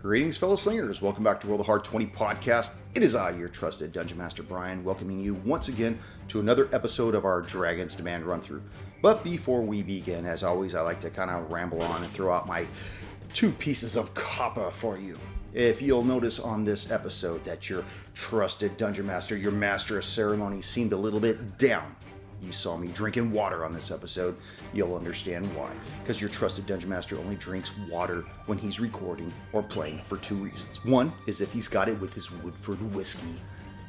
Greetings, fellow slingers. Welcome back to Roll the Hard 20 podcast. It is I, your trusted Dungeon Master Brian, welcoming you once again to another episode of our Dragon's Demand run-through. But before we begin, as always, I like to kind of ramble on and throw out my 2 pieces of copper for you. If you'll notice on this episode that your trusted Dungeon Master, your Master of Ceremony, seemed a little bit down. You saw me drinking water on this episode. You'll understand why. Because your trusted Dungeon Master only drinks water when he's recording or playing for 2 reasons. 1 is if he's got it with his Woodford whiskey.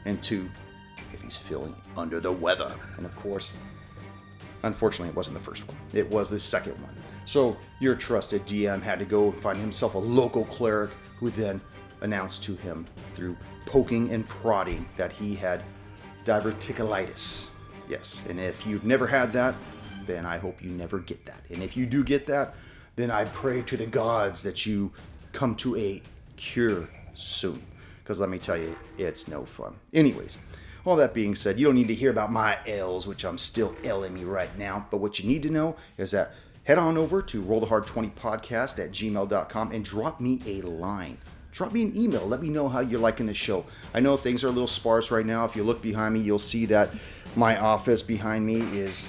And 2, if he's feeling under the weather. And of course, unfortunately, it wasn't the first one. It was the second one. So your trusted DM had to go find himself a local cleric who then announced to him through poking and prodding that he had diverticulitis. Yes, and if you've never had that, then I hope you never get that. And if you do get that, then I pray to the gods that you come to a cure soon. Because let me tell you, it's no fun. Anyways, all that being said, you don't need to hear about my L's, which I'm still L'ing me right now. But what you need to know is that head on over to rollthehard20podcast@gmail.com and drop me a line. Drop me an email. Let me know how you're liking the show. I know things are a little sparse right now. If you look behind me, you'll see that my office behind me is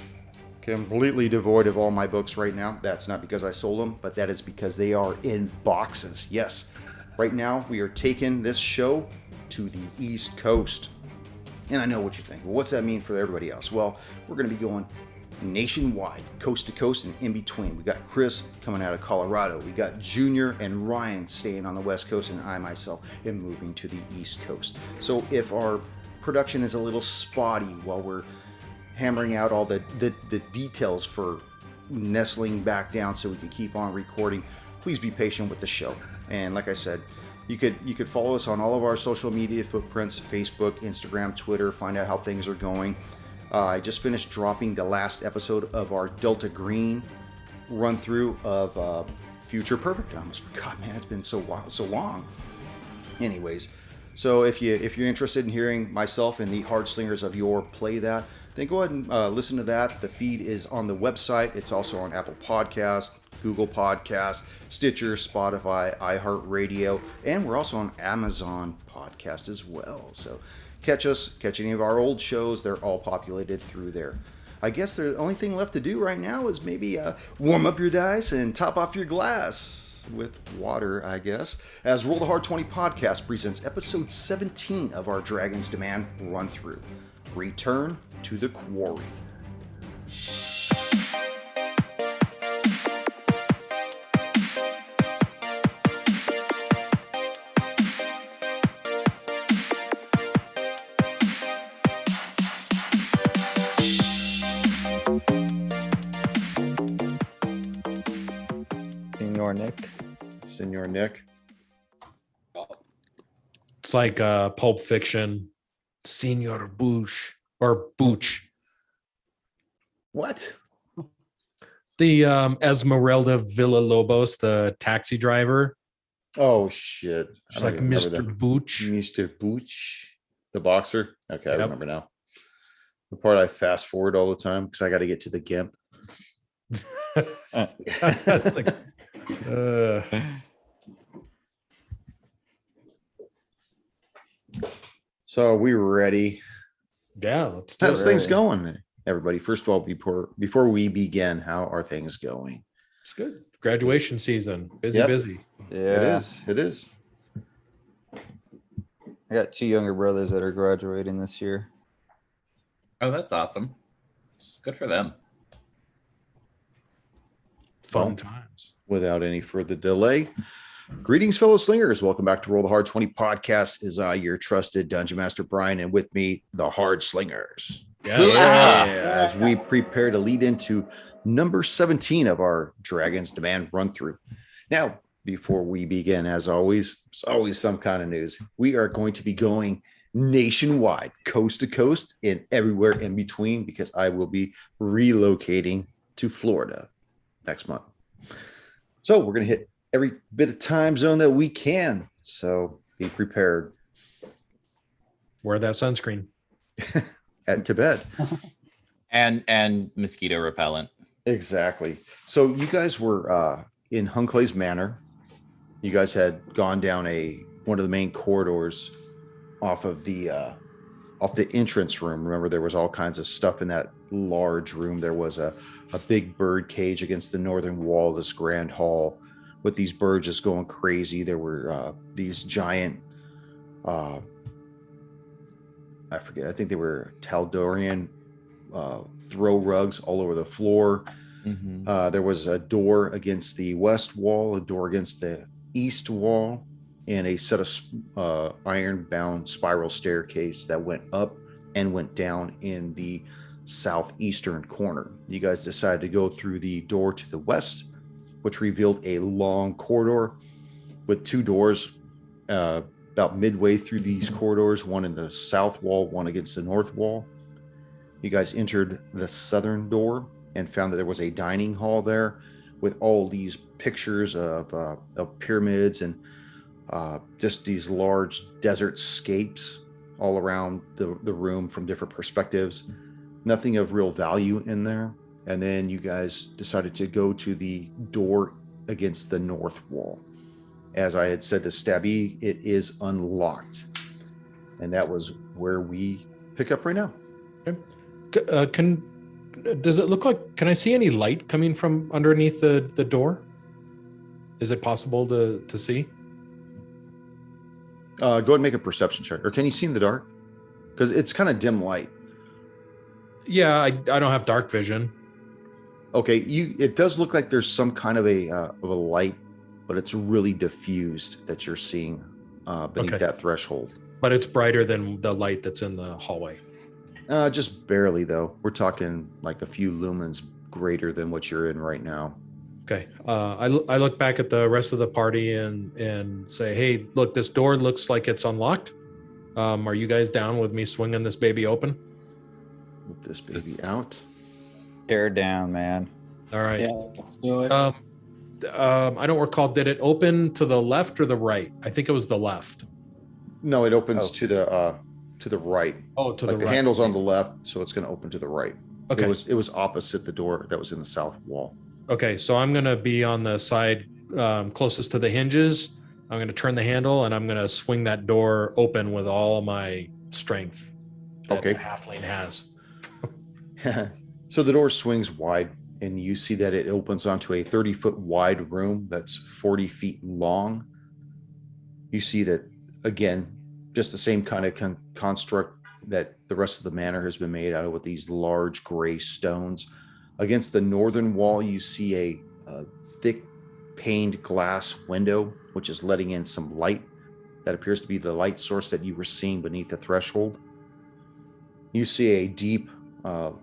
completely devoid of all my books right now. That's not because I sold them, but that is because they are in boxes. Yes, right now we are taking this show to the East Coast. And I know what you think. Well, what's that mean for everybody else? Well, we're going to be going nationwide, coast to coast and in between. We got Chris coming out of Colorado. We got Junior and Ryan staying on the West Coast, and I myself am moving to the East Coast. So if our production is a little spotty while we're hammering out all the details for nestling back down so we can keep on recording, please be patient with the show. And like I said, you could follow us on all of our social media footprints: Facebook, Instagram, Twitter. Find out how things are going. I just finished dropping the last episode of our Delta Green run through of Future Perfect. I almost forgot, man. It's been so long. Anyways, so if you're interested in hearing myself and the hard slingers of yore play that, then go ahead and listen to that. The feed is on the website. It's also on Apple Podcasts, Google Podcasts, Stitcher, Spotify, iHeart Radio, and we're also on Amazon Podcast as well. So catch any of our old shows. They're all populated through there. I guess the only thing left to do right now is maybe warm up your dice and top off your glass with water, I guess, as Roll the Hard 20 podcast presents episode 17 of our Dragon's Demand run-through. Return to the Quarry. Senor Nick. It's like Pulp Fiction, Senor Booch or Booch. What? The Esmeralda Villalobos, the taxi driver. Oh shit! She's like Mr. Booch. Mr. Booch, the boxer. Okay, I remember now. The part I fast forward all the time because I got to get to the gimp. So we were ready. Yeah, let's do How's things going, everybody? First of all, before we begin, how are things going? It's good. Graduation season. Busy. Yeah, It is. I got 2 younger brothers that are graduating this year. Oh, that's awesome. Good for them. Fun times. Without any further delay, greetings, fellow slingers. Welcome back to Roll the Hard 20 podcast. Is your trusted Dungeon Master Brian, and with me, the Hard Slingers. Yes. As we prepare to lead into number 17 of our Dragon's Demand run through. Now, before we begin, as always, there's always some kind of news. We are going to be going nationwide, coast to coast, and everywhere in between, because I will be relocating to Florida next month. So we're going to hit every bit of time zone that we can. So be prepared. Wear that sunscreen. To bed. And mosquito repellent. Exactly. So you guys were in Hunclay's Manor You guys had gone down one of the main corridors off of the entrance room. Remember, there was all kinds of stuff in that large room. There was a big bird cage against the northern wall of this grand hall with these birds just going crazy. There were these giant, I forget, I think they were Taldorian throw rugs all over the floor. There was a door against the west wall, a door against the east wall, and a set of iron-bound spiral staircase that went up and went down in the southeastern corner. You guys decided to go through the door to the west, which revealed a long corridor with two doors about midway through these corridors, one in the south wall, one against the north wall. You guys entered the southern door and found that there was a dining hall there with all these pictures of pyramids and just these large desert scapes all around the room from different perspectives. Nothing of real value in there. And then you guys decided to go to the door against the north wall. As I had said to Stabby, it is unlocked. And that was where we pick up right now. Okay. Does it look like, can I see any light coming from underneath the door? Is it possible to see? Go ahead and make a perception check. Or can you see in the dark? Because it's kind of dim light. Yeah, I don't have dark vision. Okay, it does look like there's some kind of a light, but it's really diffused that you're seeing beneath that threshold. But it's brighter than the light that's in the hallway. Just barely, though. We're talking like a few lumens greater than what you're in right now. Okay. I look back at the rest of the party and say, hey, look, this door looks like it's unlocked. Are you guys down with me swinging this baby open? With this baby out. Tear it down, man. All right. Yeah, let's do it. I don't recall. Did it open to the left or the right? I think it was the left. No, it opens to the right. Oh, to the right. The handle's on the left, so it's going to open to the right. Okay. It was opposite the door that was in the south wall. Okay, so I'm going to be on the side closest to the hinges. I'm going to turn the handle and I'm going to swing that door open with all my strength that the halfling has. So the door swings wide, and you see that it opens onto a 30-foot wide room that's 40 feet long. You see that, again, just the same kind of construct that the rest of the manor has been made out of, with these large gray stones. Against the northern wall, you see a thick paned glass window, which is letting in some light. That appears to be the light source that you were seeing beneath the threshold. You see a deep,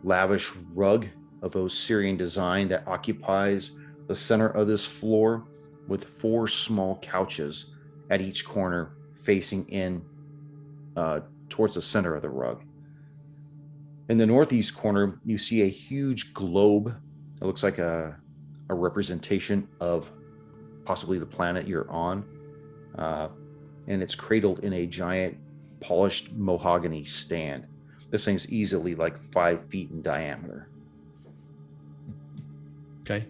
lavish rug of Osirian design that occupies the center of this floor, with 4 small couches at each corner facing in towards the center of the rug. In the northeast corner, you see a huge globe. It looks like a representation of possibly the planet you're on. And it's cradled in a giant polished mahogany stand. This thing's easily like 5 feet in diameter. Okay.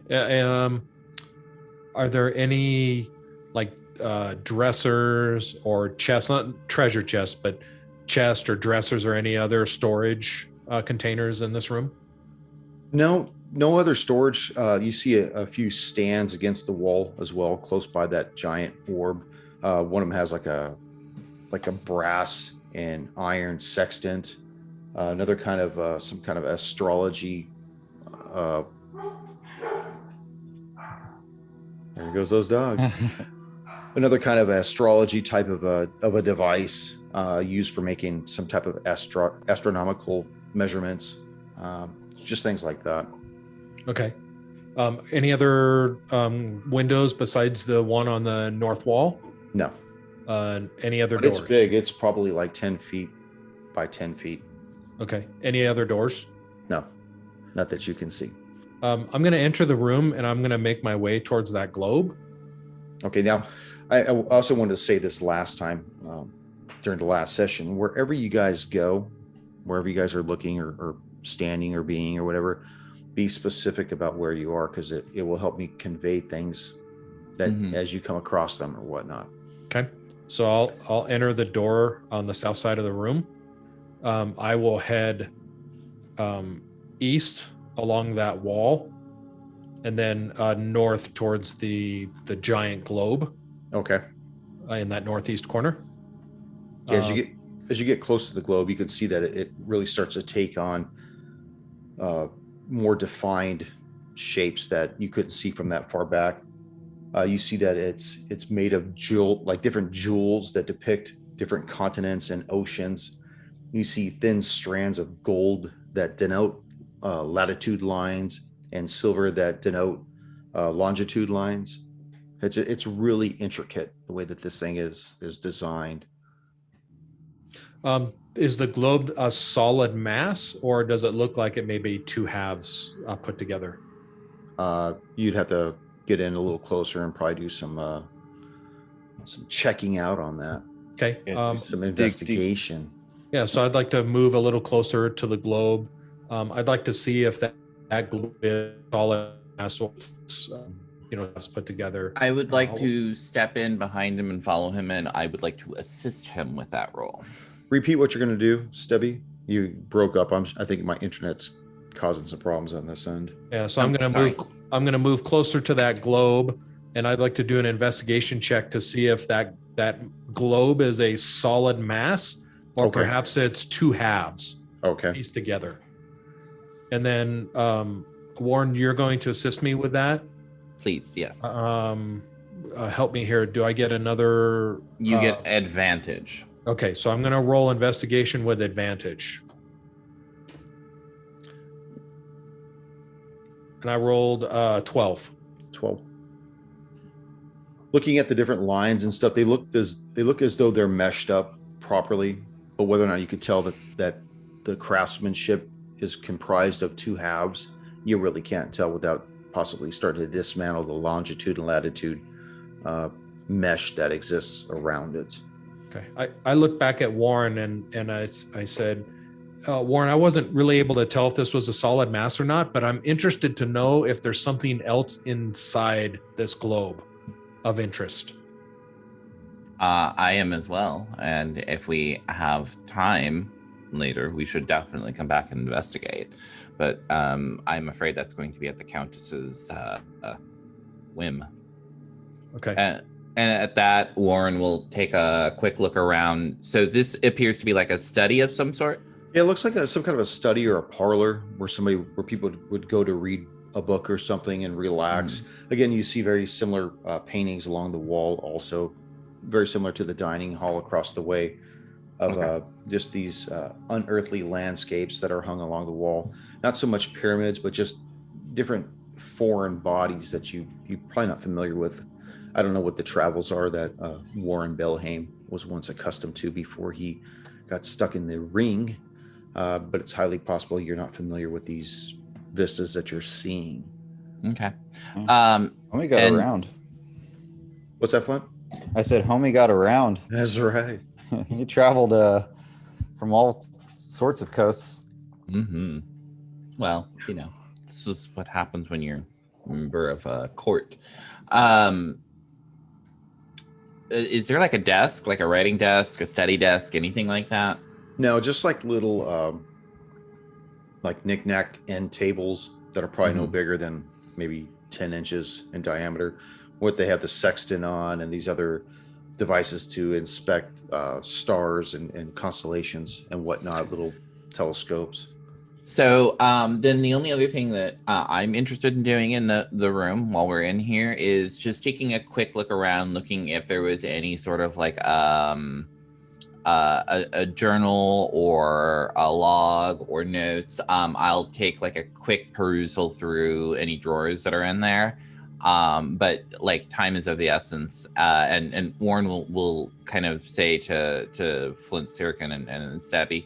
Are there any like dressers or chests, not treasure chests, but chest or dressers or any other storage containers in this room? No other storage. You see a few stands against the wall as well, close by that giant orb. One of them has like a brass and iron sextant. Another kind of some kind of astrology. There goes those dogs. Another kind of astrology type of a device used for making some type of astronomical measurements. Just things like that. Okay. Any other windows besides the one on the north wall? No. Any other But doors? it's big. It's probably like 10 feet by 10 feet. Okay. Any other doors? No, not that you can see. I'm going to enter the room and I'm going to make my way towards that globe. Okay. Now, I also wanted to say this last time during the last session. Wherever you guys go, wherever you guys are looking or standing or being or whatever, be specific about where you are, because it will help me convey things that as you come across them or whatnot. Okay. So I'll enter the door on the south side of the room. I will head east along that wall, and then north towards the giant globe. Okay. In that northeast corner. Yeah, as you get close to the globe, you can see that it really starts to take on more defined shapes that you couldn't see from that far back. You see that it's made of different jewels that depict different continents and oceans. You see thin strands of gold that denote latitude lines and silver that denote longitude lines. It's really intricate the way that this thing is designed. Is the globe a solid mass, or does it look like it may be two halves put together? You'd have to get in a little closer and probably do some checking out on that. Okay. Some investigation. Yeah, so I'd like to move a little closer to the globe. I'd like to see if that globe is solid mass, it's put together. I would like to step in behind him and follow him, and I would like to assist him with that role. Repeat what you're going to do, Stebby. You broke up. I think my internet's causing some problems on this end. Yeah, so I'm going to move closer to that globe, and I'd like to do an investigation check to see if that globe is a solid mass, or perhaps it's two halves pieced together. And then, Warren, you're going to assist me with that? Please, yes. Help me here. Do I get another? You get advantage. Okay, so I'm going to roll investigation with advantage. And I rolled 12. 12. Looking at the different lines and stuff, they look as though they're meshed up properly, but whether or not you could tell that the craftsmanship is comprised of two halves, you really can't tell without possibly starting to dismantle the longitude and latitude mesh that exists around it. Okay. I looked back at Warren and I said, Warren, I wasn't really able to tell if this was a solid mass or not, but I'm interested to know if there's something else inside this globe of interest. I am as well. And if we have time later, we should definitely come back and investigate. But I'm afraid that's going to be at the Countess's whim. Okay. And at that, Warren will take a quick look around. So this appears to be like a study of some sort? Yeah, it looks like some kind of a study or a parlor where people would go to read a book or something and relax. Again, you see very similar paintings along the wall, also very similar to the dining hall across the way of just these unearthly landscapes that are hung along the wall. Not so much pyramids, but just different foreign bodies that you're probably not familiar with. I don't know what the travels are that Warren Belhaim was once accustomed to before he got stuck in the ring, but it's highly possible you're not familiar with these vistas that you're seeing. Okay. Homie got around. What's that, Flint? I said homie got around. That's right. He traveled from all sorts of coasts. Mm-hmm. Well, this is what happens when you're a member of a court. Is there like a desk, like a writing desk, a study desk, anything like that? No, just like little like knick-knack end tables that are probably no bigger than maybe 10 inches in diameter. What they have the sextant on and these other devices to inspect stars and constellations and whatnot, little telescopes. So then the only other thing that I'm interested in doing in the room while we're in here is just taking a quick look around, looking if there was any sort of like a journal or a log or notes. I'll take like a quick perusal through any drawers that are in there. But like time is of the essence. And Warren will kind of say to Flint, Sirkin, and Stabby,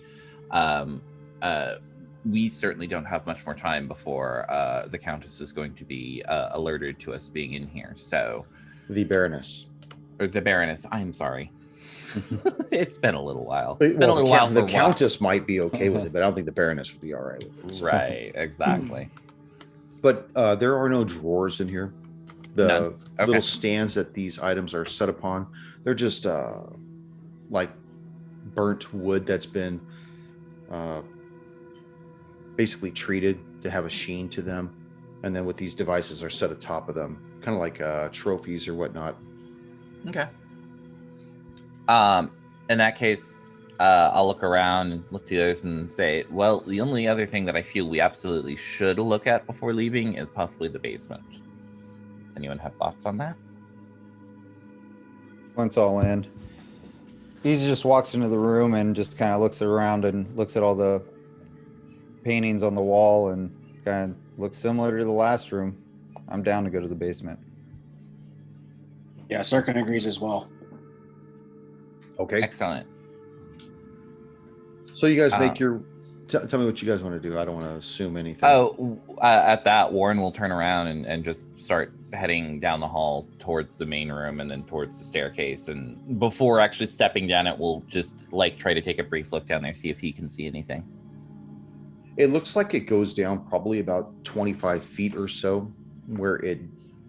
we certainly don't have much more time before the Countess is going to be alerted to us being in here. So, the Baroness, or the Baroness. I'm sorry. It's been a little while. The Countess might be okay with it, but I don't think the Baroness would be all right with it. So. Right, exactly. But there are no drawers in here. The None. Okay. little stands that these items are set upon, they're just like burnt wood that's been basically treated to have a sheen to them. And then with these devices are set atop of them, kind of like trophies or whatnot. Okay. In that case, I'll look around and look to the others and say, well, the only other thing that I feel we absolutely should look at before leaving is possibly the basement. Does anyone have thoughts on that? Flint's all in. He just walks into the room and just kind of looks around and looks at all the paintings on the wall and kind of looks similar to the last room. I'm down to go to the basement. Yeah, Sirkin agrees as well. Okay. Excellent. So you guys make your... tell me what you guys want to do. I don't want to assume anything. At that, Warren will turn around and just start heading down the hall towards the main room and then towards the staircase. And before actually stepping down it, we'll just like try to take a brief look down there, see if he can see anything. It looks like it goes down probably about 25 feet or so where it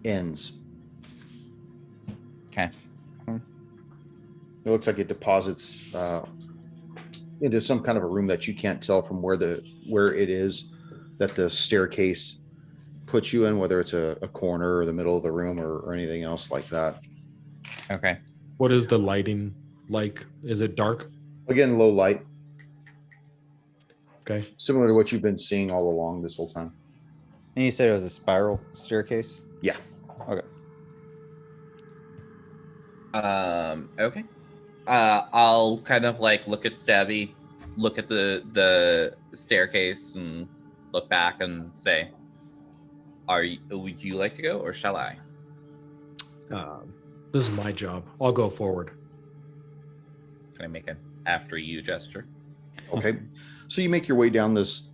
ends. Okay. It looks like it deposits into some kind of a room that you can't tell from where it is that the staircase puts you in, whether it's a corner or the middle of the room or anything else like that. Okay. What is the lighting like? Is it dark? Again, low light. Okay. Similar to what you've been seeing all along this whole time. And you said it was a spiral staircase? Yeah. Okay. Okay. I'll kind of like look at Stabby, look at the staircase, and look back and say, would you like to go, or shall I? This is my job. I'll go forward. Can I make an after you gesture? Okay. So you make your way down this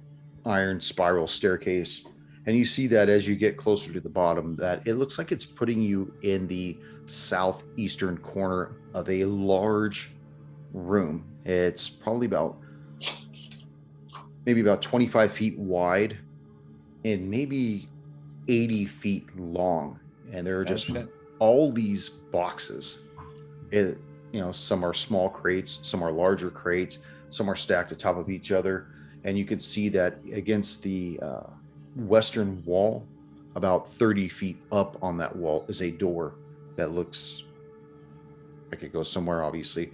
iron spiral staircase, and you see that as you get closer to the bottom, that it looks like it's putting you in the southeastern corner of a large room. It's probably maybe about 25 feet wide and maybe 80 feet long. And there are just all these boxes. Some are small crates, some are larger crates, some are stacked atop of each other. And you can see that against the western wall, about 30 feet up on that wall, is a door that looks like it goes somewhere, obviously.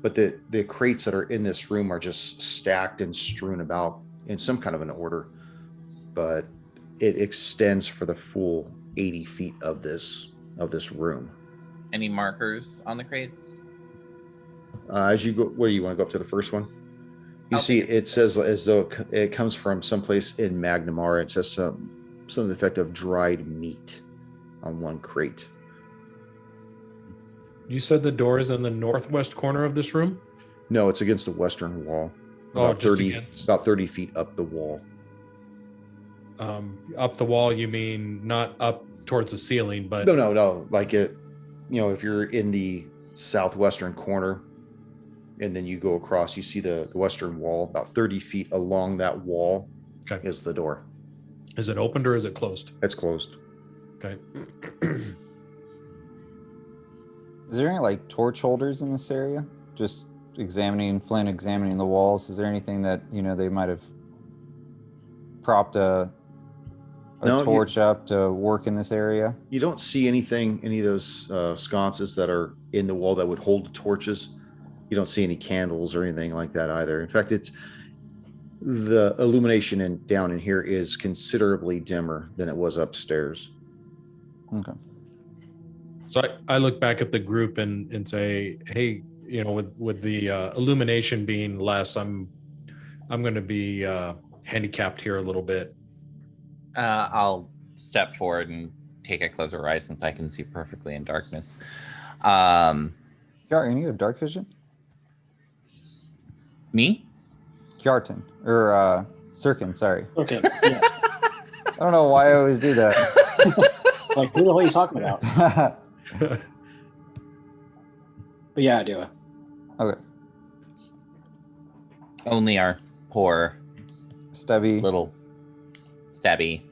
But the crates that are in this room are just stacked and strewn about in some kind of an order. But it extends for the full 80 feet of this room. Any markers on the crates? As you go, where do you want to go up to the first one? You see, it says as though it comes from someplace in Magnamar. It says some of the effect of dried meat on one crate. You said the door is in the northwest corner of this room? No, it's against the western wall. About 30 feet up the wall. Up the wall, you mean not up towards the ceiling, but... No. Like it, if you're in the southwestern corner and then you go across, you see the western wall, about 30 feet along that wall is the door. Is it opened or is it closed? It's closed. Okay. Is there any torch holders in this area? Just examining the walls. Is there anything that they might have propped a torch up to work in this area? You don't see any of those sconces that are in the wall that would hold the torches. You don't see any candles or anything like that either. In fact, the illumination down in here is considerably dimmer than it was upstairs. Okay. So I look back at the group and say, hey, with the illumination being less, I'm going to be handicapped here a little bit. I'll step forward and take a closer eye since I can see perfectly in darkness. Kjartan, you have dark vision? Me? Kjartan, or Sirkin, sorry. Okay, yeah. I don't know why I always do that. Like, who the hell are you talking about? But yeah, I do it. Okay. Only our poor Stabby little Stabby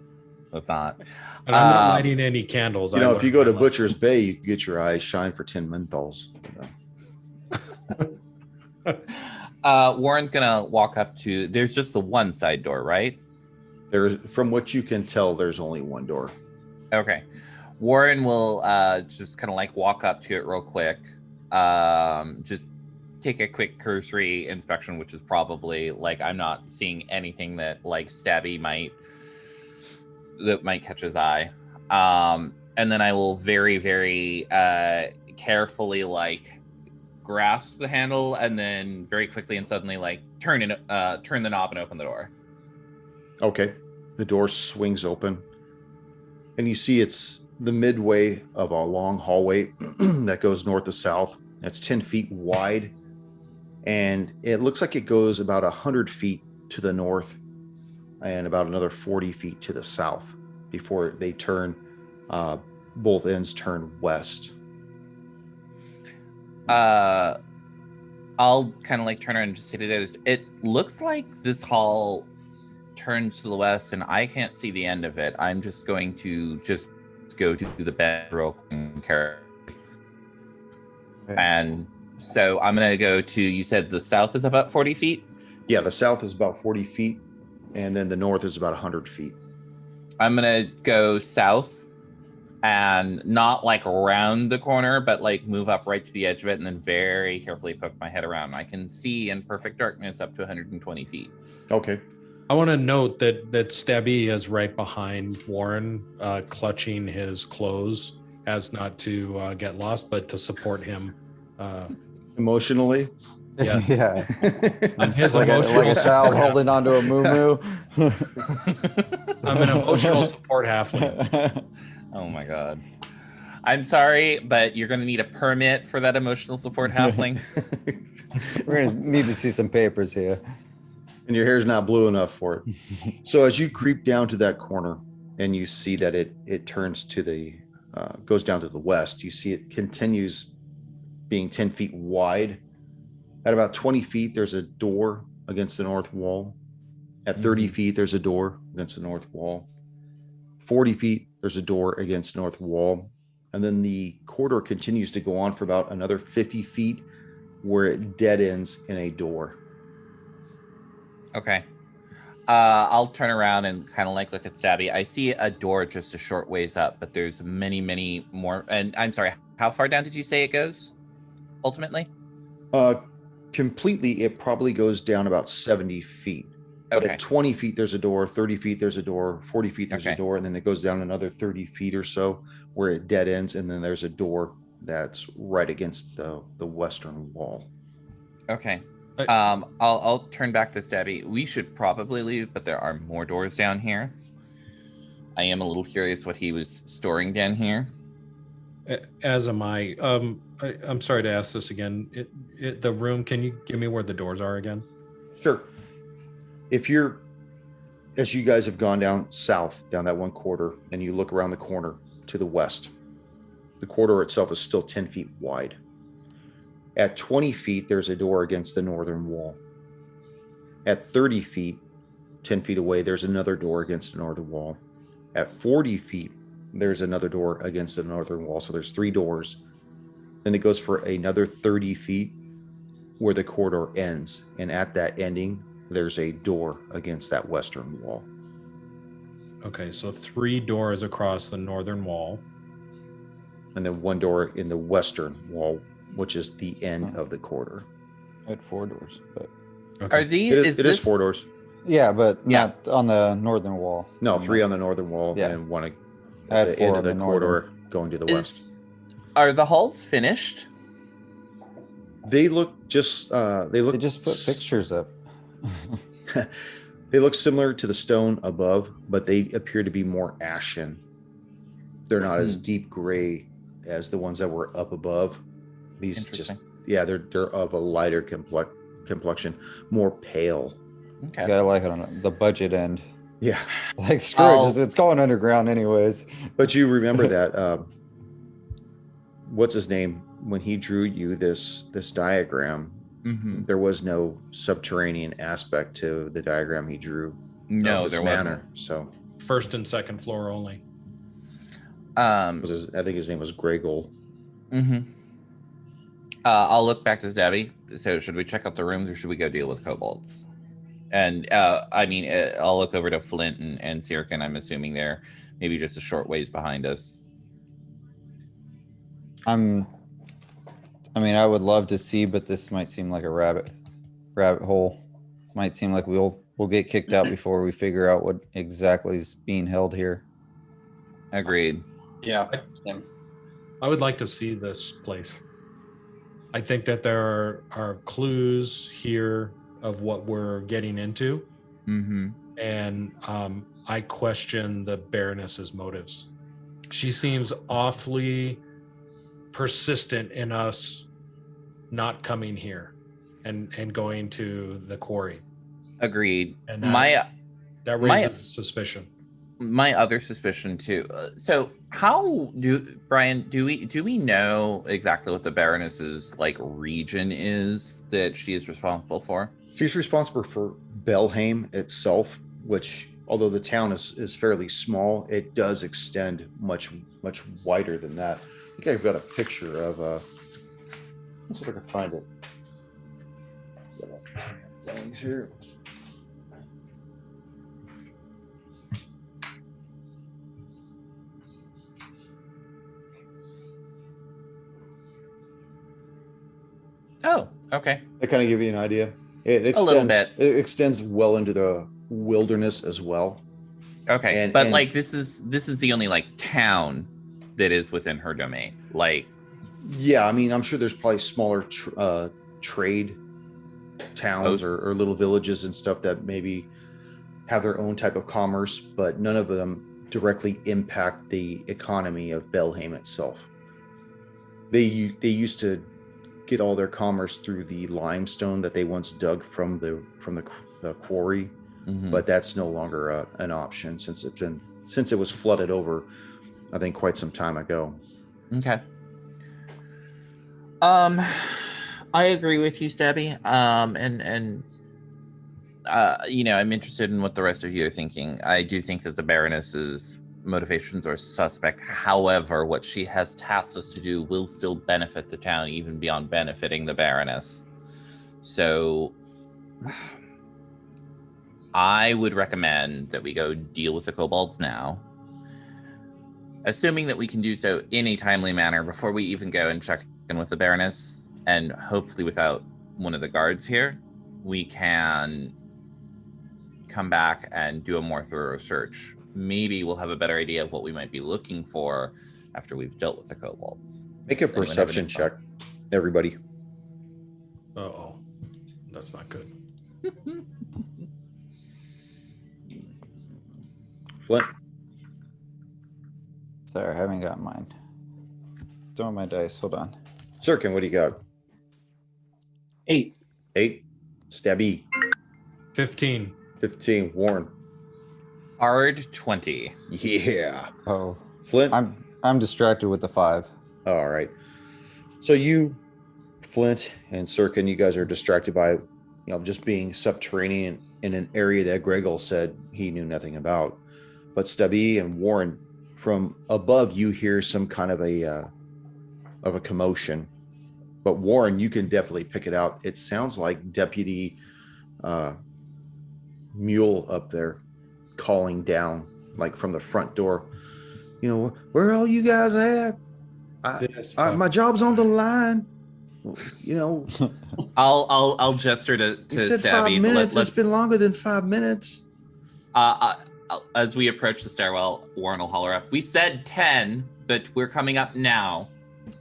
with that. And I'm not lighting any candles. You I know, if you go learned to my lesson. Butcher's Bay, you can get your eyes shine for 10 menthols. Warren's gonna walk up to. There's just the one side door, right? There's, from what you can tell, there's only one door. Okay. Warren will just kind of like walk up to it real quick. Just take a quick cursory inspection, which is probably like I'm not seeing anything that like Stabby might catch his eye. And then I will very, very carefully like grasp the handle and then very quickly and suddenly like turn the knob and open the door. Okay. The door swings open, and you see it's the midway of a long hallway that goes north to south. It's 10 feet wide, and it looks like it goes about 100 feet to the north and about another 40 feet to the south before they turn, both ends turn west. I'll kind of like turn around and just say to those, it looks like this hall turns to the west and I can't see the end of it. I'm just going to just go to the bedroom and carry. And so I'm going to go to, you said the south is about 40 feet? Yeah, the south is about 40 feet, and then the north is about 100 feet. I'm going to go south and not like around the corner, but like move up right to the edge of it and then very carefully poke my head around. I can see in perfect darkness up to 120 feet. Okay. I want to note that Stabby is right behind Warren, clutching his clothes as not to get lost, but to support him. Emotionally? Yeah. Yeah. I'm his like emotional a child support holding onto a moo. I'm an emotional support halfling. Oh my god. I'm sorry, but you're going to need a permit for that emotional support halfling. We're going to need to see some papers here. And your hair's not blue enough for it. So as you creep down to that corner and you see that it turns to the, goes down to the west, you see it continues being 10 feet wide. At about 20 feet, there's a door against the north wall. At 30 feet, there's a door against the north wall. 40 feet, there's a door against the north wall. And then the corridor continues to go on for about another 50 feet where it dead ends in a door. Okay. I'll turn around and kind of like look at Stabby. I see a door just a short ways up, but there's many, many more. And I'm sorry, how far down did you say it goes ultimately? Completely, it probably goes down about 70 feet. But Okay. at 20 feet, there's a door. 30 feet, there's a door. 40 feet, there's a door. And then it goes down another 30 feet or so where it dead ends. And then there's a door that's right against the western wall. Okay. I'll turn back to Stabby. We should probably leave, but there are more doors down here. I am a little curious what he was storing down here. As am I. I'm sorry to ask this again. The room, can you give me where the doors are again? Sure. If you're, as you guys have gone down south, down that one corridor, and you look around the corner to the west, the corridor itself is still 10 feet wide. At 20 feet, there's a door against the northern wall. At 30 feet, 10 feet away, there's another door against the northern wall. At 40 feet, there's another door against the northern wall. So there's 3 doors. Then it goes for another 30 feet where the corridor ends. And at that ending, there's a door against that western wall. Okay, so 3 doors across the northern wall. And then 1 door in the western wall, which is the end of the corridor. I had 4 doors, but Okay. Are these? It is 4 doors. yeah, but not on the northern wall. No, 3 on the northern wall and 1 I at had the 4 end on of the the corridor going to the west. Are the halls finished? They look just They just put pictures up. They look similar to the stone above, but they appear to be more ashen. They're not as deep gray as the ones that were up above. These just they're of a lighter complexion, more pale. Okay. You gotta like it on the budget end. Yeah. Like Scrooge, it's going underground anyways. But you remember that what's his name, when he drew you this diagram, there was no subterranean aspect to the diagram he drew. No, this there manor. wasn't. So first and second floor only. I think his name was Gregol. Mm-hmm. I'll look back to Debbie. So should we check out the rooms or should we go deal with kobolds? And I'll look over to Flint and Sirkin. I'm assuming they're maybe just a short ways behind us. I would love to see, but this might seem like a rabbit hole. Might seem like we'll get kicked out before we figure out what exactly is being held here. Agreed. Yeah. Same. I would like to see this place. I think that there are clues here of what we're getting into. Mm-hmm. And I question the Baroness's motives. She seems awfully persistent in us not coming here and going to the quarry. Agreed. And that raises suspicion. My other suspicion too. So how do we know exactly what the Baroness's region is that she is responsible for? She's responsible for Belhaim itself, which, although the town is fairly small, it does extend much wider than that. I think I've got a picture of. Let's see if I can find it. Things here. Oh, okay. That kind of give you an idea. It extends, a little bit. It extends well into the wilderness as well. Okay, this is the only town that is within her domain. Yeah, I'm sure there's probably smaller trade towns or little villages and stuff that maybe have their own type of commerce, but none of them directly impact the economy of Belhaim itself. They used to get all their commerce through the limestone that they once dug from the quarry, but that's no longer an option since it was flooded over, I think, quite some time ago. Okay. I agree with you, Stabby. I'm interested in what the rest of you are thinking. I do think that the Baroness's motivations are suspect. However, what she has tasked us to do will still benefit the town, even beyond benefiting the Baroness. So I would recommend that we go deal with the kobolds now, assuming that we can do so in a timely manner before we even go and check in with the Baroness, and hopefully without one of the guards here, we can come back and do a more thorough search. Maybe we'll have a better idea of what we might be looking for after we've dealt with the kobolds. Make a perception check, everybody. Uh-oh. That's not good. Flint. Sorry, I haven't got mine. Throwing my dice. Hold on. Sirkin, what do you got? 8. 8. Stabby. 15. 15. Warren. Hard 20. Yeah. Oh, Flint. I'm distracted with the 5. All right. So you, Flint, and Sirkin, you guys are distracted by, just being subterranean in an area that Gregol said he knew nothing about. But Stubby and Warren, from above, you hear some kind of a commotion. But Warren, you can definitely pick it out. It sounds like Deputy Mule up there calling down, from the front door. Where are all you guys at? My job's on the line. I'll gesture to You said Stabby. 5 minutes. It's been longer than 5 minutes. As we approach the stairwell, Warren will holler up. We said 10, but we're coming up now.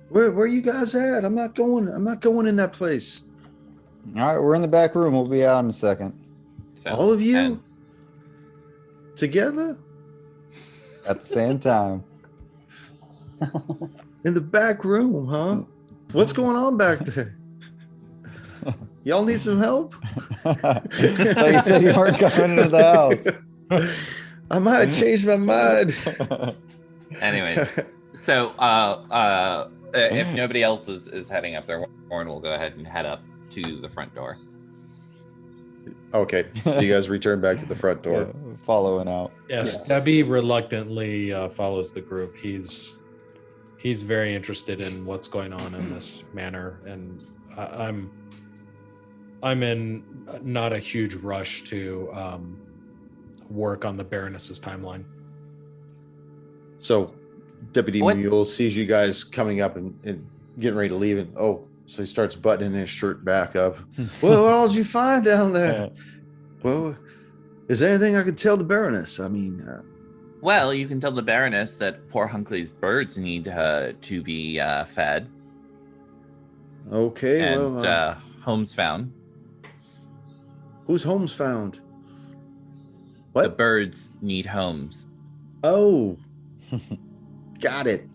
Where you guys at? I'm not going in that place. All right, we're in the back room. We'll be out in a second. So, All of you together at the same time. In the back room, huh? What's going on back there? Y'all need some help? Like you said, you weren't coming into the house. I might have changed my mind. Anyway, so if nobody else is heading up there, Warren will go ahead and head up to the front door. Okay, so you guys return back to the front door. Yeah, following out. Yes, Yeah. Debbie reluctantly follows the group. He's very interested in what's going on in this manor, and I'm in not a huge rush to work on the Baroness's timeline. So Deputy What? Mule sees you guys coming up and getting ready to leave, and so he starts buttoning his shirt back up. Well, what all did you find down there? Well, is there anything I could tell the Baroness? I mean, Well, you can tell the Baroness that poor Hunkley's birds need to be fed okay, and well, homes found. whose home's found? The What? birds need homes. Oh, got it.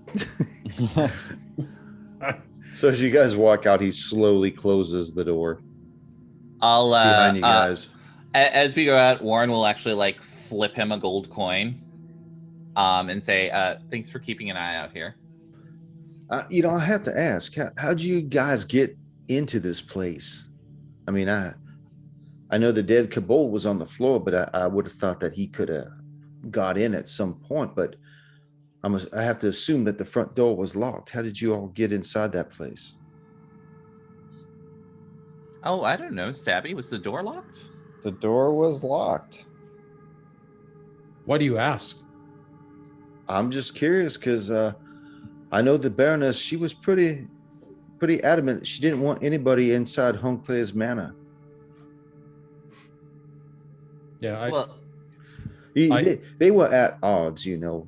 So as you guys walk out, he slowly closes the door I'll behind you guys. as we go out, Warren will actually like flip him a gold coin, and say, "Thanks for keeping an eye out here." I have to ask, how'd you guys get into this place? I mean, I know the dead Cabal was on the floor, but I would have thought that he could have got in at some point. But I have to assume that the front door was locked. How did you all get inside that place? Oh, I don't know, Stabby. Was the door locked? The door was locked. Why do you ask? I'm just curious because I know the Baroness. She was pretty adamant. She didn't want anybody inside Hunclay's manor. Yeah, Well, They were at odds, you know.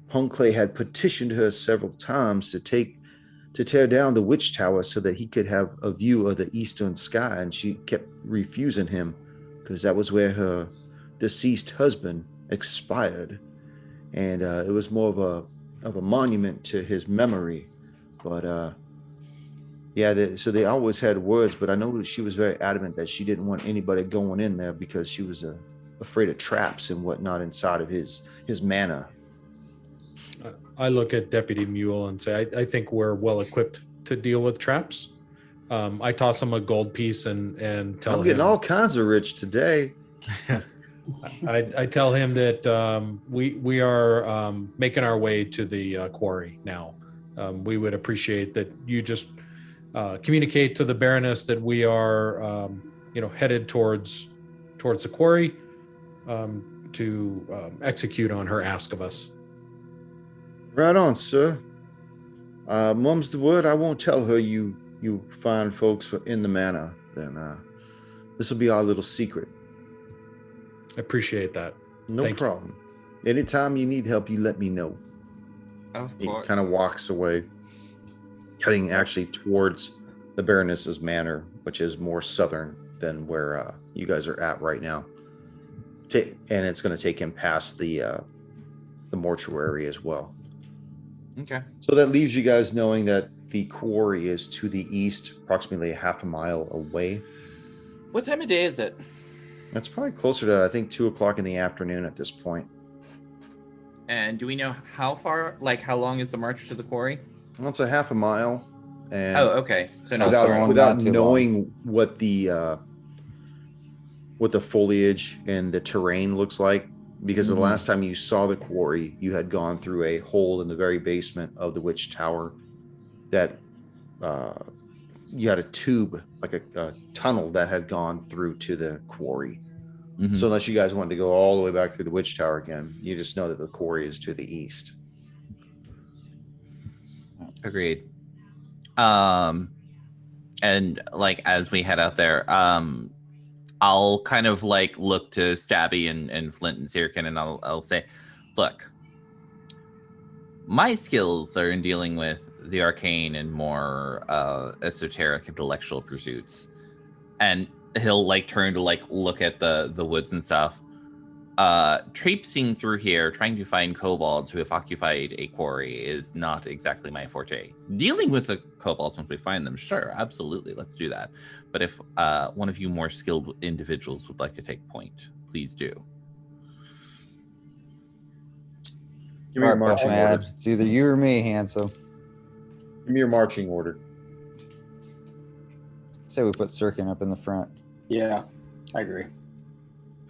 Hunclay had petitioned her several times to tear down the witch tower so that he could have a view of the eastern sky, and she kept refusing him because that was where her deceased husband expired, and it was more of a monument to his memory. But so they always had words, but I know that she was very adamant that she didn't want anybody going in there because she was afraid of traps and whatnot inside of his manor. I look at Deputy Mule and say, I think we're well equipped to deal with traps. I toss him a gold piece and tell I'm him. getting all kinds of rich today. I tell him that we are making our way to the quarry now. We would appreciate that you just communicate to the Baroness that we are, headed towards the quarry to execute on her ask of us. Right on, sir. Mum's the word. I won't tell her you find folks in the manor. Then this will be our little secret. I appreciate that. No Thank you. problem. Anytime you need help, you let me know. of He course. kind of walks away, heading actually towards the Baroness's manor, which is more southern than where you guys are at right now. And it's going to take him past the mortuary as well. Okay. So that leaves you guys knowing that the quarry is to the east, approximately a half a mile away. What time of day is it? That's probably closer to, I think, 2:00 in the afternoon at this point. And do we know how far, like how long is the march to the quarry? Well, it's a half a mile. And Oh, okay. So no, Without- sorry. without not too knowing what the foliage and the terrain looks like, because the last time you saw the quarry, you had gone through a hole in the very basement of the witch tower that you had a tube, like a tunnel that had gone through to the quarry. Mhm. So unless you guys wanted to go all the way back through the witch tower again, you just know that the quarry is to the east. Agreed. And like as we head out there, I'll kind of like look to Stabby and Flint and Sirkin, and I'll say, look, my skills are in dealing with the arcane and more esoteric intellectual pursuits. And he'll like turn to like look at the woods and stuff. Traipsing through here, trying to find kobolds who have occupied a quarry is not exactly my forte. Dealing with the kobolds once we find them, sure, absolutely, let's do that. But if one of you more skilled individuals would like to take point, please do. Give me your Mark, marching man. order. It's either you or me, handsome. Give me your marching order. Say we put Sirkin up in the front. Yeah. I agree.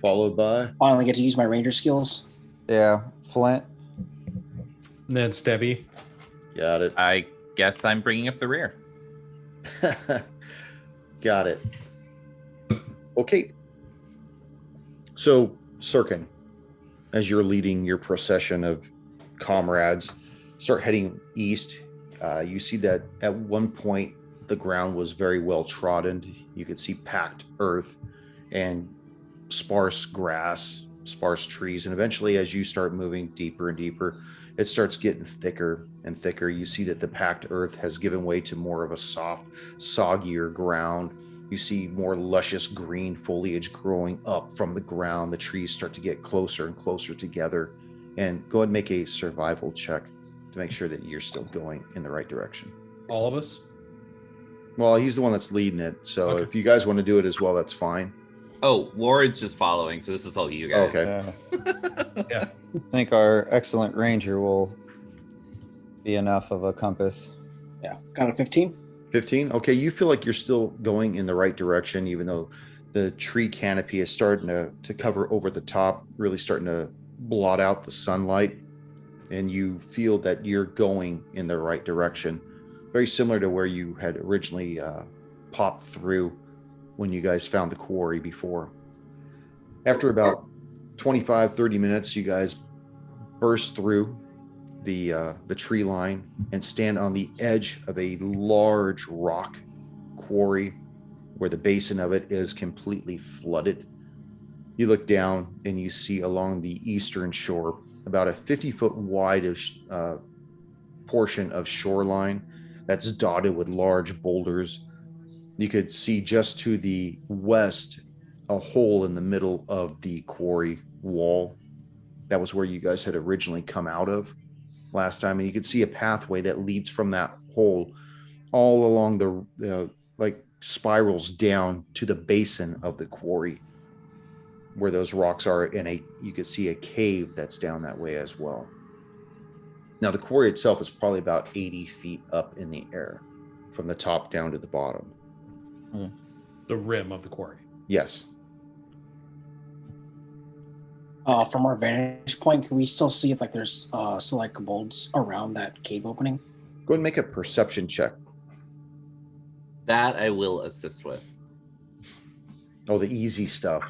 Followed by Finally get to use my ranger skills. Yeah, Flint. And then it's Debbie. got it. I guess I'm bringing up the rear. Got it. Okay. So, Sirkin, as you're leading your procession of comrades, start heading east. You see that at one point the ground was very well trodden. You could see packed earth and sparse grass, sparse trees. And eventually, as you start moving deeper and deeper, it starts getting thicker and thicker. You see that the packed earth has given way to more of a soft, soggier ground. You see more luscious green foliage growing up from the ground. The trees start to get closer and closer together. And go ahead and make a survival check to make sure that you're still going in the right direction. All of us? Well, he's the one that's leading it. So Okay. if you guys want to do it as well, that's fine. Oh, Ward's just following, so this is all you guys. Okay. Yeah. I think our excellent ranger will be enough of a compass. Yeah. Got a 15? 15. Okay, you feel like you're still going in the right direction, even though the tree canopy is starting to cover over the top, really starting to blot out the sunlight. And you feel that you're going in the right direction. Very similar to where you had originally popped through when you guys found the quarry before. After about 25, 30 minutes, you guys burst through the tree line and stand on the edge of a large rock quarry where the basin of it is completely flooded. You look down and you see along the eastern shore about a 50-foot wide portion of shoreline that's dotted with large boulders. You could see just to the west a hole in the middle of the quarry wall. That was where you guys had originally come out of last time, and you could see a pathway that leads from that hole all along the like spirals down to the basin of the quarry where those rocks are, and you could see a cave that's down that way as well. Now the quarry itself is probably about 80 feet up in the air from the top down to the bottom. The rim of the quarry. Yes. From our vantage point, can we still see if there's still kobolds around that cave opening? Go ahead and make a perception check. That I will assist with. Oh, the easy stuff.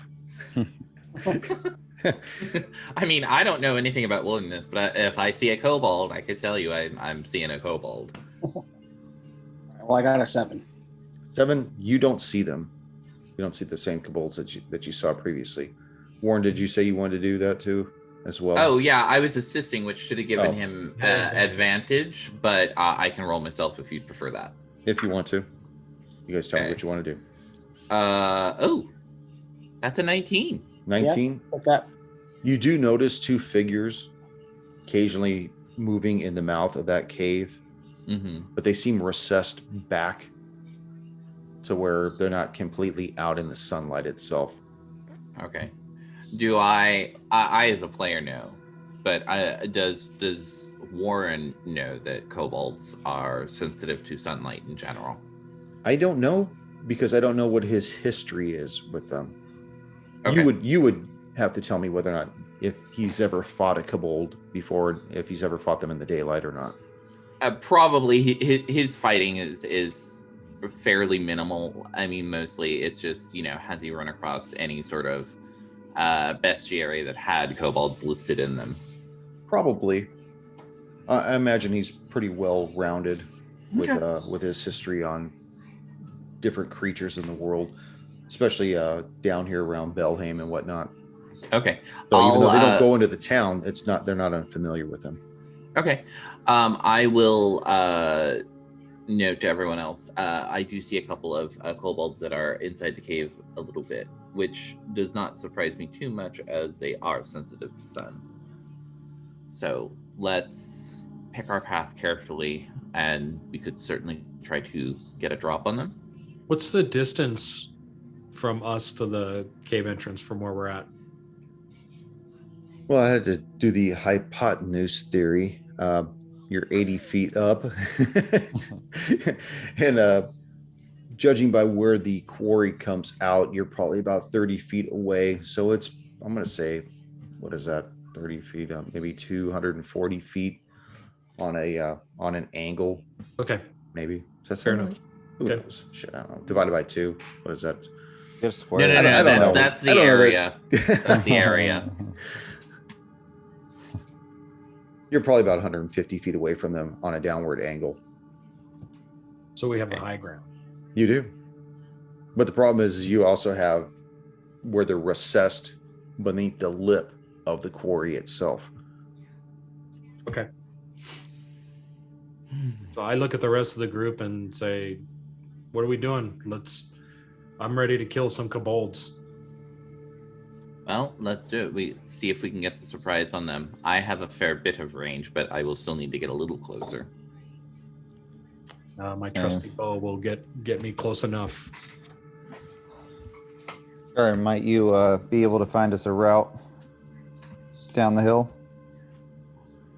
I mean, I don't know anything about wilderness, but if I see a kobold, I could tell you I'm seeing a kobold. Well, I got a 7. 7, you don't see them. You don't see the same kobolds that you saw previously. Warren, did you say you wanted to do that too as well? Oh, yeah, I was assisting, which should have given him Yeah. advantage, but I can roll myself if you'd prefer that. If you want to. You guys tell me Okay. what you want to do. That's a 19. 19. Like that. You do notice 2 figures occasionally moving in the mouth of that cave, Mm-hmm. but they seem recessed back to where they're not completely out in the sunlight itself. Okay. Do I as a player know, but does Warren know that kobolds are sensitive to sunlight in general? I don't know, because I don't know what his history is with them. Okay. You would have to tell me whether or not, if he's ever fought a kobold before, if he's ever fought them in the daylight or not. Probably his fighting is fairly minimal. I mean, mostly it's just, has he run across any sort of bestiary that had kobolds listed in them? Probably. I imagine he's pretty well rounded with his history on different creatures in the world, especially down here around Belhaim and whatnot. Okay. So even though they don't go into the town, they're not unfamiliar with him. Okay. I will note to everyone else. I do see a couple of kobolds that are inside the cave a little bit, which does not surprise me too much, as they are sensitive to sun. So let's pick our path carefully, and we could certainly try to get a drop on them. What's the distance from us to the cave entrance from where we're at? Well, I had to do the hypotenuse theory. You're 80 feet up, and judging by where the quarry comes out, you're probably about 30 feet away. So it's, I'm going to say, what is that? 30 feet, maybe 240 feet on an angle, Okay, maybe. Does that fair sound enough. right? Who Okay. knows? Shit, I don't know. Divided by 2. What is that? Get a square. No, no, I no. don't know. That's I the don't know that- area. That's the area. You're probably about 150 feet away from them on a downward angle. So we have the high ground. You do. But the problem is you also have where they're recessed beneath the lip of the quarry itself. Okay. So I look at the rest of the group and say, "What are we doing? I'm ready to kill some kobolds." Well, let's do it. We see if we can get the surprise on them. I have a fair bit of range, but I will still need to get a little closer. My trusty bow will get me close enough. Sure, might you be able to find us a route down the hill?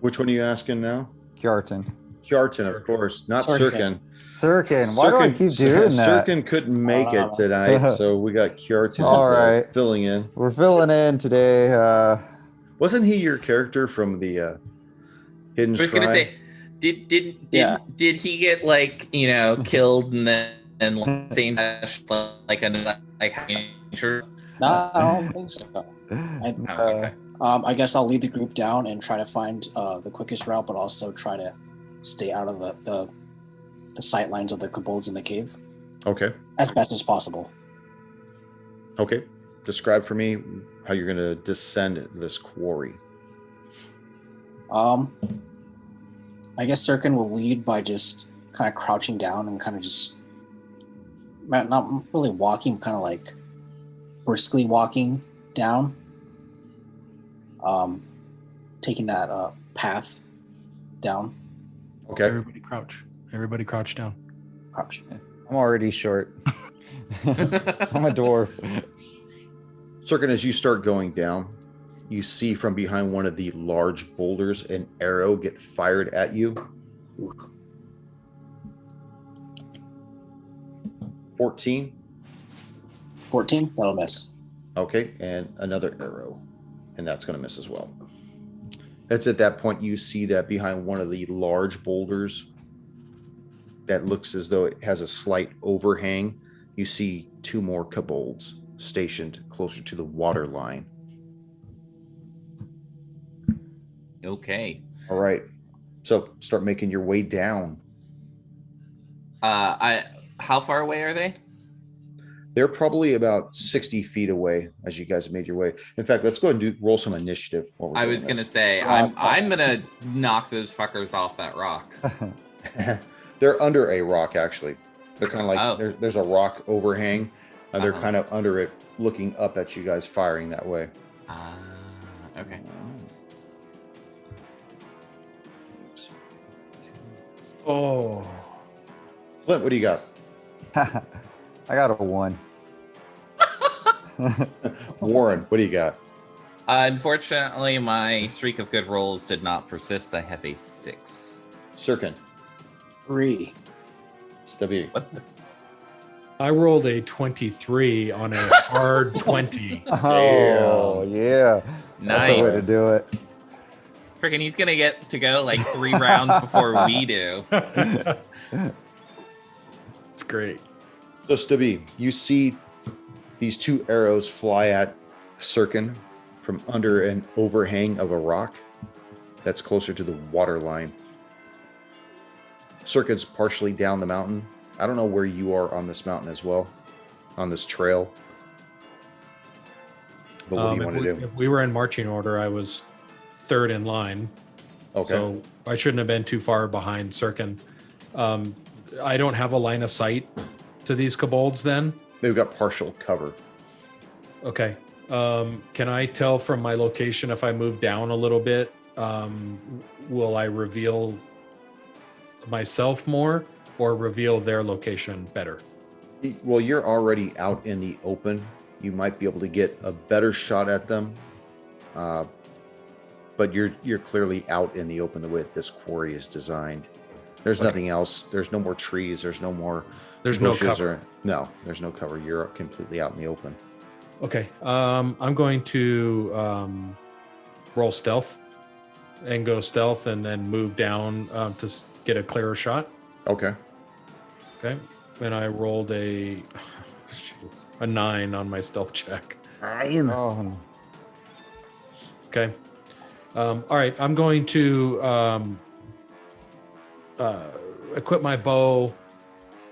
Which one are you asking now? Kjartan. Kjartan, of course, not Sirkin. Sirkin, why do I keep doing that? Sirkin couldn't make it tonight, so we got Kjartan All right. filling in. We're filling in today. Wasn't he your character from the Hidden I was Shrine? gonna say, did he get killed and then same No, I don't think so. okay. I guess I'll lead the group down and try to find the quickest route, but also try to stay out of the sight lines of the kobolds in the cave Okay. as best as possible. Okay. Describe for me how you're going to descend this quarry. I guess Sirkin will lead by just kind of crouching down and kind of just not really walking, kind of like briskly walking down, taking that path down. Okay. Everybody crouch. Everybody crouch down. Crouch. I'm already short. I'm a dwarf. Sirkin, as you start going down, you see from behind one of the large boulders an arrow get fired at you. 14. 14? That'll miss. Okay, and another arrow, and that's going to miss as well. That's at that point you see that behind one of the large boulders that looks as though it has a slight overhang, you see 2 more kobolds stationed closer to the water line. Okay. All right, so start making your way down. How far away are they? They're probably about 60 feet away as you guys made your way. In fact, let's go ahead and roll some initiative. While we're I doing was gonna this. say I'm gonna knock those fuckers off that rock. They're under a rock, actually. They're kind of like Oh. there's a rock overhang, and they're Uh-huh. kind of under it, looking up at you guys, firing that way. Okay. Oh. Flint, what do you got? I got a 1. Warren, what do you got? Unfortunately, my streak of good rolls did not persist. I have a 6. Sirkin, 3. Stubby. I rolled a 23 on a hard 20. Oh, yeah. That's the way to Nice. do it. Freaking, he's gonna get to go like 3 rounds before we do. It's great. So, Stubby, you see these 2 arrows fly at Sirkin from under an overhang of a rock that's closer to the water line. Sirkin's partially down the mountain. I don't know where you are on this mountain as well, on this trail. But what do you want to do? If we were in marching order, I was 3rd in line. Okay. So I shouldn't have been too far behind Sirkin. I don't have a line of sight to these kobolds then. They've got partial cover. Okay. Can I tell from my location if I move down a little bit, will I reveal myself more or reveal their location better? Well, you're already out in the open. You might be able to get a better shot at them. But you're clearly out in the open the way that this quarry is designed. There's nothing else. There's no more trees. There's no more There's no bushes cover. No, there's no cover. You're completely out in the open. Okay. I'm going to roll stealth and go stealth and then move down to get a clearer shot. Okay. Okay. And I rolled a 9 on my stealth check. Ryan. Oh, no. Okay. All right. I'm going to equip my bow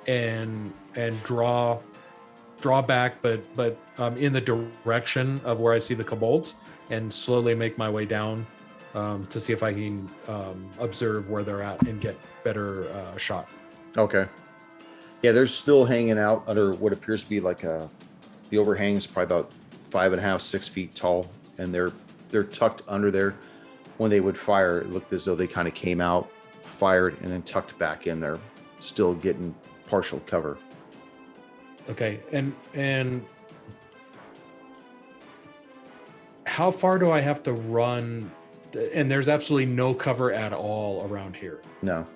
and draw back, but in the direction of where I see the kobolds, and slowly make my way down to see if I can observe where they're at and get better shot. Okay. Yeah, they're still hanging out under what appears to be like the overhang is probably about 5.5, 6 feet tall, and they're tucked under there. When they would fire, it looked as though they kind of came out, fired, and then tucked back in there, still getting partial cover. Okay, and how far do I have to run? And there's absolutely no cover at all around here. No.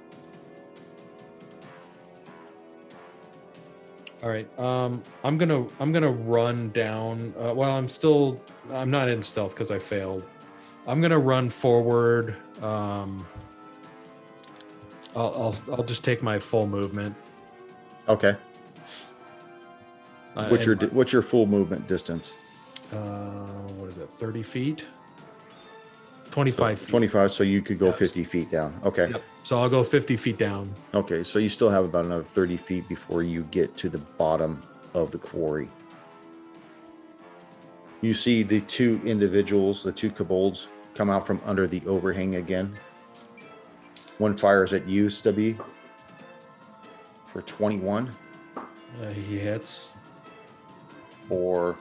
All right. I'm gonna run down. I'm not in stealth because I failed. I'm gonna run forward. I'll just take my full movement. Okay. What's your full movement distance? What is it? 30 feet? 25 feet. 25, so you could go Yes. 50 feet down. Okay. Yep. So I'll go 50 feet down. Okay, so you still have about another 30 feet before you get to the bottom of the quarry. You see the two individuals, the two kobolds, come out from under the overhang again. One fires at you, Stubby, for 21. He hits. For,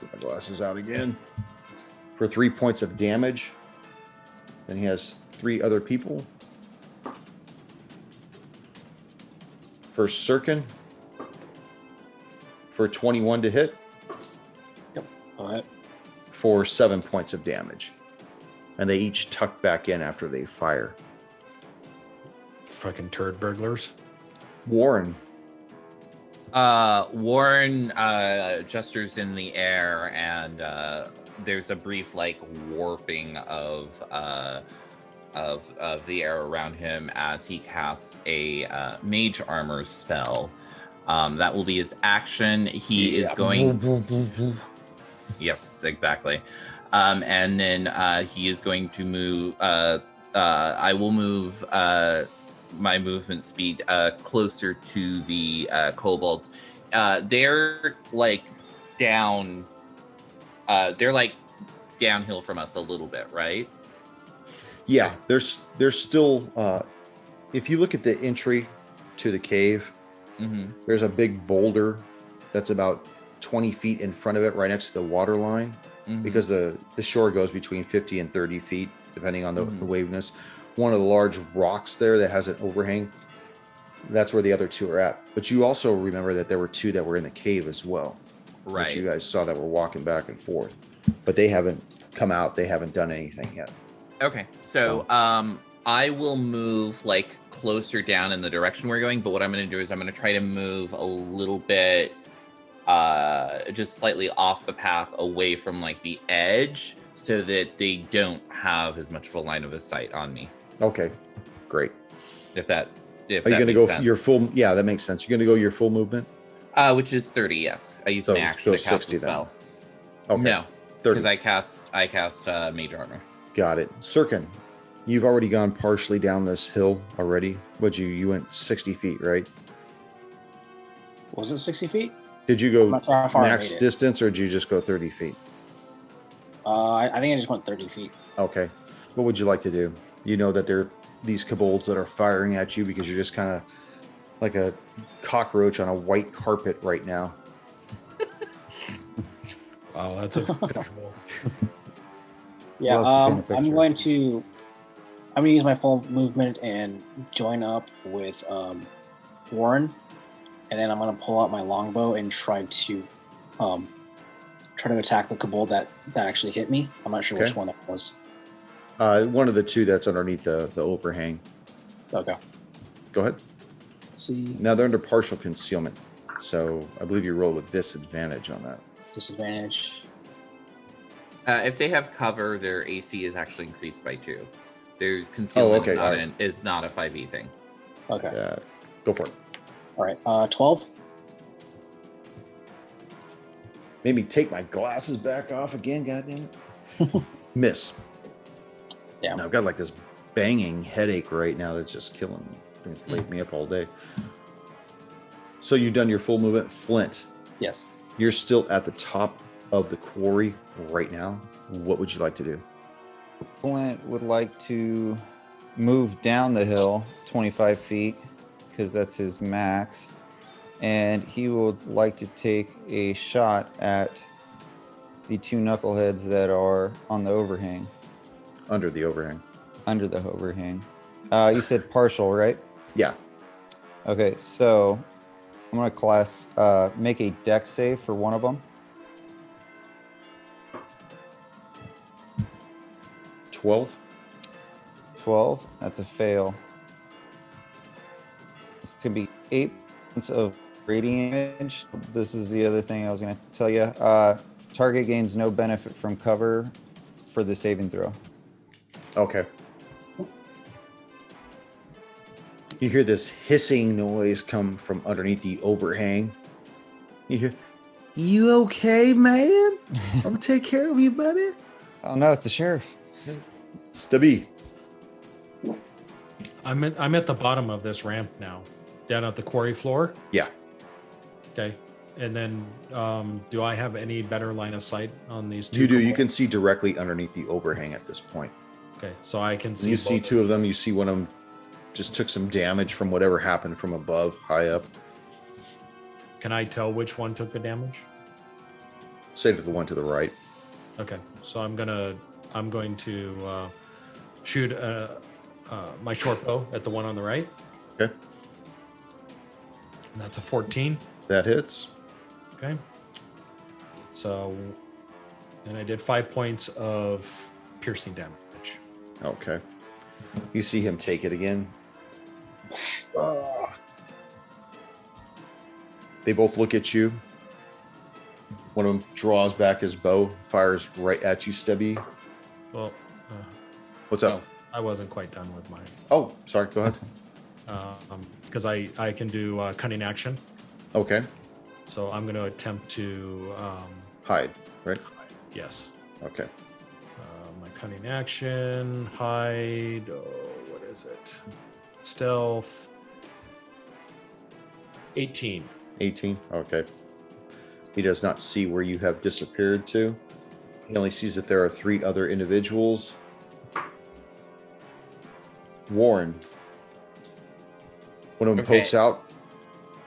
get my glasses out again, for 3 points of damage. Then he has 3 other people. For Sirkin, for 21 to hit, Yep. Go ahead. for 7 points of damage. And they each tuck back in after they fire. Fucking turd burglars. Warren, Warren gestures in the air, and there's a brief like warping of the air around him as he casts a mage armor spell. That will be his action. He is going. Yes, exactly. And then he is going to move. I will move my movement speed closer to the kobolds. They're like down. They're like downhill from us a little bit, right? yeah, there's still, if you look at the entry to the cave, Mm-hmm. there's a big boulder that's about 20 feet in front of it, right next to the water line, Mm-hmm. because the shore goes between 50 and 30 feet, depending on the Mhm. waviness. One of the large rocks there that has an overhang, that's where the other two are at. But you also remember that there were 2 that were in the cave as well. Which you Right. guys saw that were walking back and forth. But they haven't come out. They haven't done anything yet. Okay. So I will move like closer down in the direction we're going, but what I'm going to do is I'm going to try to move a little bit just slightly off the path away from like the edge so that they don't have as much of a line of sight on me. Okay, great. If that Are you going to go your full? Yeah, that makes sense. You're going to go your full movement? which is 30, yes. I use So my action go to cast 60 a then. spell. Okay. No, 30. because I cast mage armor. Got it. Sirkin, you've already gone partially down this hill already. You went 60 feet, right? Was it 60 feet? Did you I'm go not sure how far I max made it. distance, or did you just go 30 feet? I think I just went 30 feet. Okay. What would you like to do? You know that there are these kobolds that are firing at you because you're just kind of like a cockroach on a white carpet right now. Wow, that's a visual. Yeah, else to paint a I'm picture? going to use my full movement and join up with Warren, and then I'm going to pull out my longbow and try to attack the kobold that actually hit me. I'm not sure which Okay. one that was. One of the 2 that's underneath the overhang. Okay. Go ahead. Let's see. Now they're under partial concealment, so I believe you roll with disadvantage on that. Disadvantage. If they have cover, their AC is actually increased by 2. There's concealment okay, alright. is not a 5e thing. Okay. Go for it. All right. 12. Made me take my glasses back off again, goddamn it. Miss. Yeah. Now I've got like this banging headache right now that's just killing me. It's laid me up all day. So you've done your full movement. Flint, Yes. you're still at the top of the quarry right now. What would you like to do? Flint would like to move down the hill 25 feet because that's his max. And he would like to take a shot at the 2 knuckleheads that are on the overhang. Under the overhang. Under the overhang. You said partial, right? Yeah. Okay, so I'm going to make a dex save for one of them. 12. 12. That's a fail. It's going to be 8 points of radiant damage. This is the other thing I was going to tell you. Target gains no benefit from cover for the saving throw. Okay. You hear this hissing noise come from underneath the overhang. You hear, "You okay, man? I'm gonna take care of you, buddy." Oh no, it's the sheriff. Stubby. I'm at the bottom of this ramp now, down at the quarry floor. Yeah. Okay. And then, do I have any better line of sight on these two? You do. You can see directly underneath the overhang at this point. Okay, so I can see. You see 2 of them. You see one of them just took some damage from whatever happened from above, high up. Can I tell which one took the damage? Say to the one to the right. Okay, so I'm going to shoot my short bow at the one on the right. Okay. And that's a 14. That hits. Okay. So, and I did 5 points of piercing damage. Okay. You see him take it again. They both look at you. One of them draws back his bow, fires right at you, Stubby. Well, What's up? I wasn't quite done with mine. Oh, sorry. Go ahead. Because I can do cunning action. Okay. So I'm going to attempt to Hide, right? yes. Okay. My cunning action, hide. Oh, what is it? Stealth. 18. 18. Okay. He does not see where you have disappeared to. He only sees that there are 3 other individuals. Warren. One of them Okay. pokes out.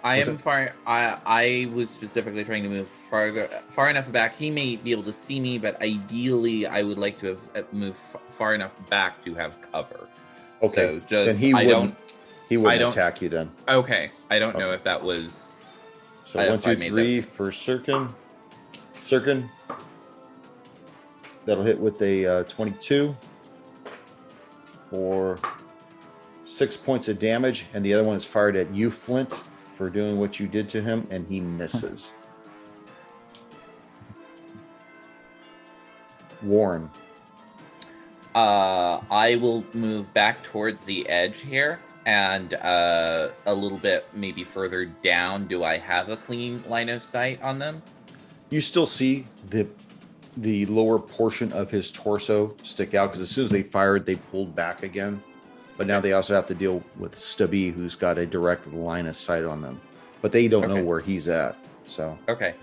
I What's am it? far. I was specifically trying to move far enough back. He may be able to see me, but ideally, I would like to have moved far enough back to have cover. Okay. So just Then he I wouldn't. don't. He wouldn't I don't- attack you then. Okay, I don't know Okay. if that was. So I- 1, if I 2, made 3 for Sirkin. Sirkin. That'll hit with a 22 for 6 points of damage, and the other one is fired at you, Flint, for doing what you did to him, and he misses. Warren. I will move back towards the edge here, and a little bit maybe further down. Do I have a clean line of sight on them? You still see the lower portion of his torso stick out, because as soon as they fired, they pulled back again. But now they also have to deal with Stubby, who's got a direct line of sight on them. But they don't know Okay. where he's at. So Okay.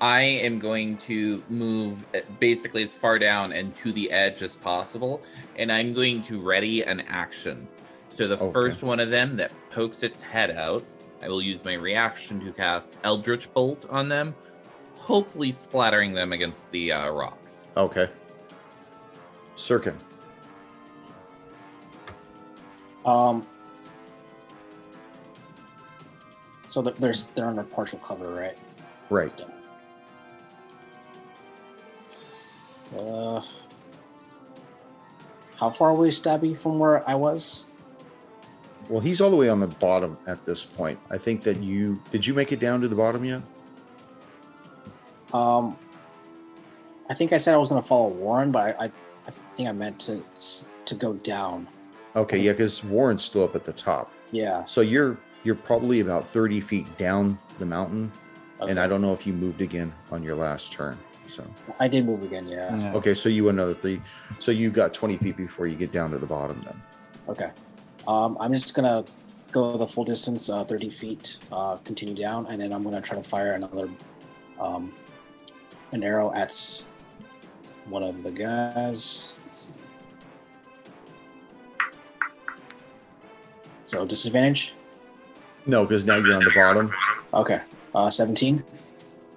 I am going to move basically as far down and to the edge as possible, and I'm going to ready an action. So the Okay. first one of them that pokes its head out, I will use my reaction to cast Eldritch Bolt on them, hopefully splattering them against the rocks. okay. Sirkin. So they're under partial cover, right? Right. Still. How far away is Stabby from where I was? Well, he's all the way on the bottom at this point. I think that did you make it down to the bottom yet? I think I said I was going to follow Warren, but I think I meant to go down. Okay, yeah, because Warren's still up at the top. Yeah. So you're probably about 30 feet down the mountain, Okay. and I don't know if you moved again on your last turn. So I did move again, yeah. Yeah. okay, so you went another 3. So you got 20 feet before you get down to the bottom then. Okay. I'm just going to go the full distance, 30 feet, continue down, and then I'm going to try to fire another an arrow at one of the guys. Let's see. So disadvantage? No, because now you're on the bottom. Okay. 17.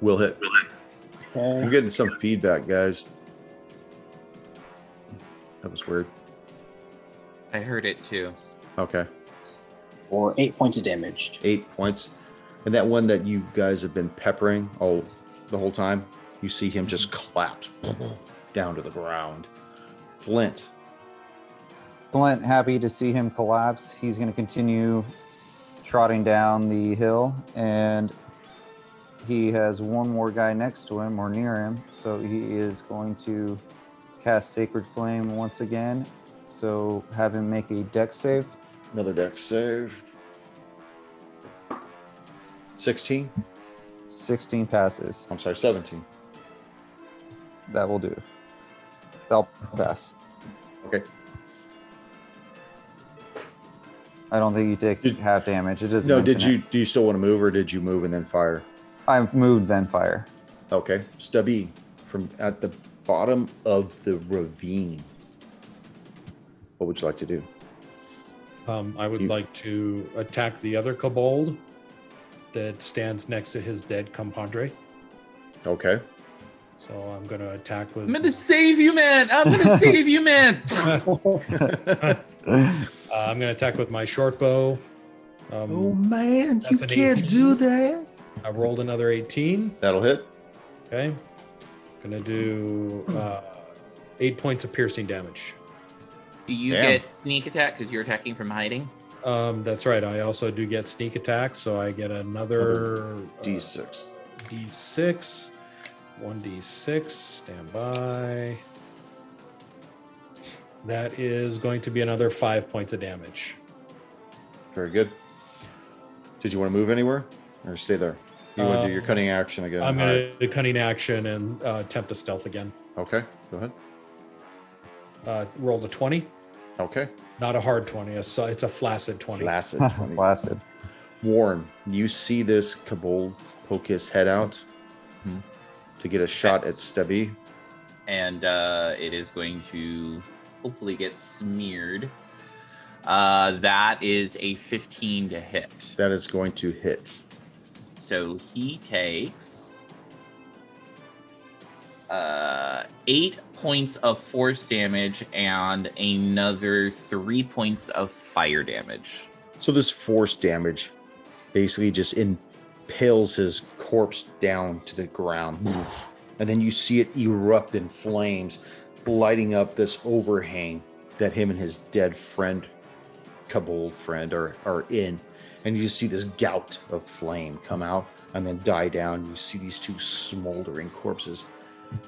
Will hit. Okay. I'm getting some feedback, guys. That was weird. I heard it too. Okay. For 8 points of damage. 8 points. And that one that you guys have been peppering the whole time, you see him just collapse down to the ground. Flint. Flint, happy to see him collapse. He's going to continue trotting down the hill, and he has one more guy next to him or near him, so he is going to cast Sacred Flame once again. So have him make a dex save. Another dex save. 16. 16 passes. I'm sorry, 17. That will do. That'll pass. Okay. I don't think you take half damage. It doesn't. No, mention it. do you still want to move, or did you move and then fire? I've moved, then fire. Okay. Stubby, from at the bottom of the ravine. What would you like to do? I would like to attack the other kobold that stands next to his dead compadre. Okay. So I'm going to attack with. I'm gonna save you, man. I'm gonna save you, man. I'm going to attack with my short bow. man, you can't do that. I rolled another 18. That'll hit. Okay. Going to do 8 points of piercing damage. Do you Damn. get sneak attack because you're attacking from hiding? That's right. I also do get sneak attack, so I get another D6. D6. 1d6. Stand by. That is going to be another 5 points of damage. Very good. Did you want to move anywhere or stay there? You want to do your cutting action again? I'm All going right. to do cunning action and attempt a stealth again. Okay, go ahead. Rolled a 20. Okay. Not a hard 20. It's a flaccid 20. Flaccid 20. Flaccid. Warren, you see this kobold poke his head out to get a shot at Stubby. And it is going to hopefully get smeared. That is a 15 to hit. That is going to hit. So he takes 8 points of force damage and another 3 points of fire damage. So this force damage basically just impales his corpse down to the ground. And then you see it erupt in flames, lighting up this overhang that him and his dead friend, kobold friend, are in. And you just see this gout of flame come out and then die down. You see these two smoldering corpses.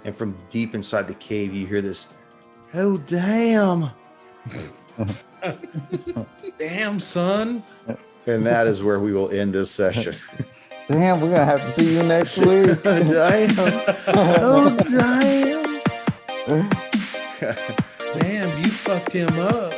And from deep inside the cave, you hear this, "Oh, damn." Damn, son. And that is where we will end this session. Damn, we're gonna have to see you next week. Damn. Oh, damn. Damn, you fucked him up.